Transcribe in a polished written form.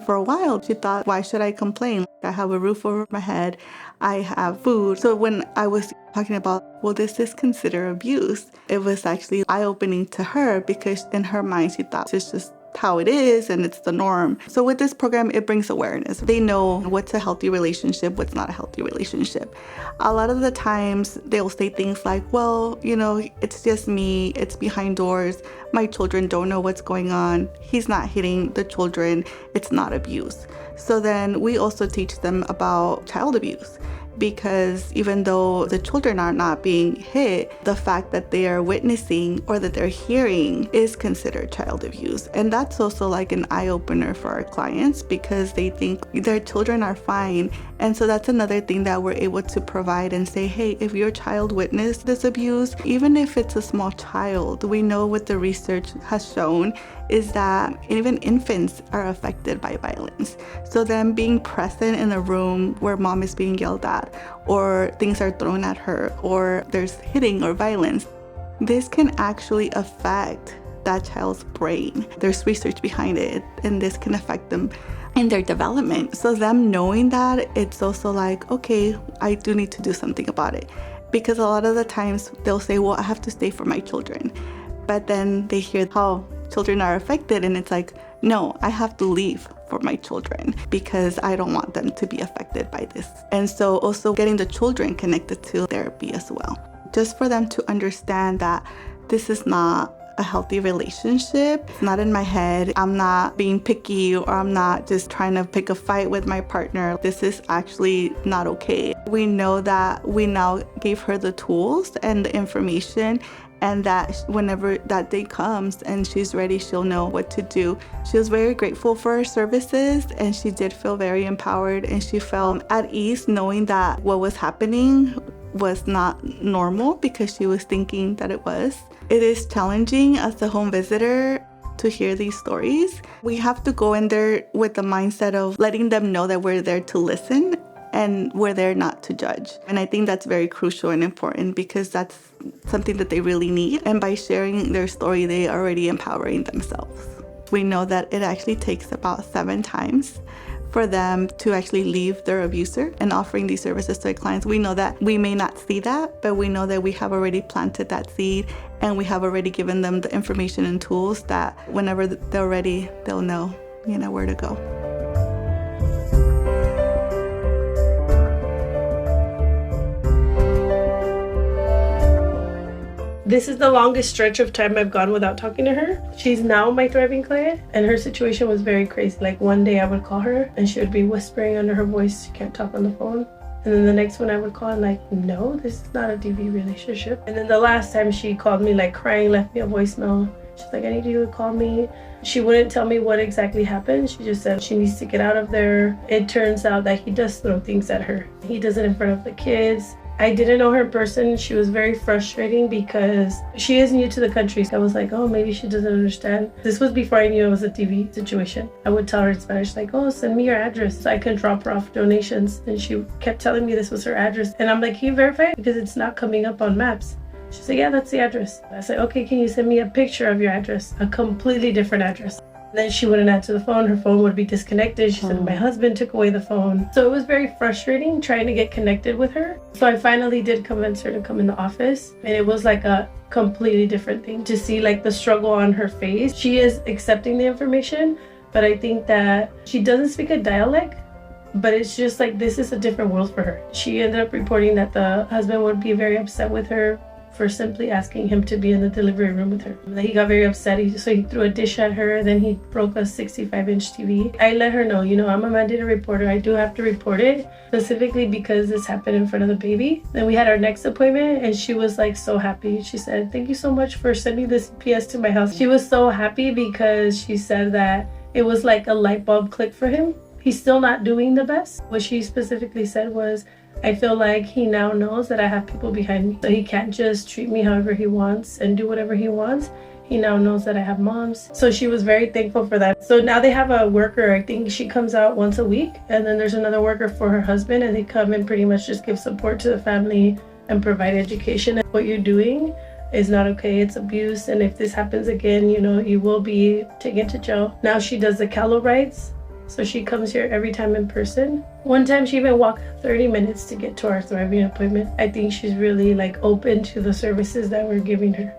for a while, she thought, why should I complain? I have a roof over my head. I have food. So when I was talking about, well, does this consider abuse? It was actually eye-opening to her because in her mind, she thought it's just how it is and it's the norm. So with this program, it brings awareness. They know what's a healthy relationship, what's not a healthy relationship. A lot of the times they'll say things like, well, it's just me, it's behind doors, my children don't know what's going on, he's not hitting the children, it's not abuse. So then we also teach them about child abuse, because even though the children are not being hit, the fact that they are witnessing or that they're hearing is considered child abuse. And that's also like an eye-opener for our clients because they think their children are fine. And so that's another thing that we're able to provide and say, hey, if your child witnessed this abuse, even if it's a small child, we know what the research has shown is that even infants are affected by violence. So them being present in a room where mom is being yelled at, or things are thrown at her, or there's hitting or violence, this can actually affect that child's brain. There's research behind it, and this can affect them in their development. So them knowing that, it's also like, okay, I do need to do something about it. Because a lot of the times they'll say, well, I have to stay for my children. But then they hear how children are affected, and it's like, no, I have to leave for my children because I don't want them to be affected by this. And so also getting the children connected to therapy as well, just for them to understand that this is not a healthy relationship. It's not in my head. I'm not being picky, or I'm not just trying to pick a fight with my partner. This is actually not okay. We know that we now gave her the tools and the information, and that whenever that day comes and she's ready, she'll know what to do. She was very grateful for her services, and she did feel very empowered, and she felt at ease knowing that what was happening was not normal because she was thinking that it was. It is challenging as a home visitor to hear these stories. We have to go in there with the mindset of letting them know that we're there to listen and we're there not to judge. And I think that's very crucial and important because that's something that they really need. And by sharing their story, they are already empowering themselves. We know that it actually takes about 7 times for them to actually leave their abuser and offering these services to our clients. We know that we may not see that, but we know that we have already planted that seed, and we have already given them the information and tools that whenever they're ready, they'll know, where to go. This is the longest stretch of time I've gone without talking to her. She's now my thriving client, and her situation was very crazy. Like one day I would call her and she would be whispering under her voice. She can't talk on the phone. And then the next one I would call and like, no, this is not a DV relationship. And then the last time she called me like crying, left me a voicemail. She's like, I need you to call me. She wouldn't tell me what exactly happened. She just said she needs to get out of there. It turns out that he does throw things at her. He does it in front of the kids. I didn't know her in person. She was very frustrating because she is new to the country. So I was like, oh, maybe she doesn't understand. This was before I knew it was a TV situation. I would tell her in Spanish, like, oh, send me your address so I can drop her off donations. And she kept telling me this was her address. And I'm like, can you verify it? Because it's not coming up on maps. She said, yeah, that's the address. I said, okay, can you send me a picture of your address? A completely different address. Then she wouldn't answer the phone. Her phone would be disconnected. She said my husband took away the phone. So it was very frustrating trying to get connected with her. So I finally did convince her to come in the office. And it was like a completely different thing to see like the struggle on her face. She is accepting the information, but I think that she doesn't speak a dialect, but it's just like this is a different world for her. She ended up reporting that the husband would be very upset with her for simply asking him to be in the delivery room with her. He got very upset, so he threw a dish at her, then he broke a 65-inch TV. I let her know, I'm a mandated reporter. I do have to report it, specifically because this happened in front of the baby. Then we had our next appointment, and she was like so happy. She said, thank you so much for sending this PS to my house. She was so happy because she said that it was like a light bulb click for him. He's still not doing the best. What she specifically said was, I feel like he now knows that I have people behind me. So he can't just treat me however he wants and do whatever he wants. He now knows that I have moms. So she was very thankful for that. So now they have a worker. I think she comes out once a week. And then there's another worker for her husband. And they come and pretty much just give support to the family and provide education. What you're doing is not okay. It's abuse. And if this happens again, you will be taken to jail. Now she does the Gala rides. So she comes here every time in person. One time she even walked 30 minutes to get to our thriving appointment. I think she's really like open to the services that we're giving her.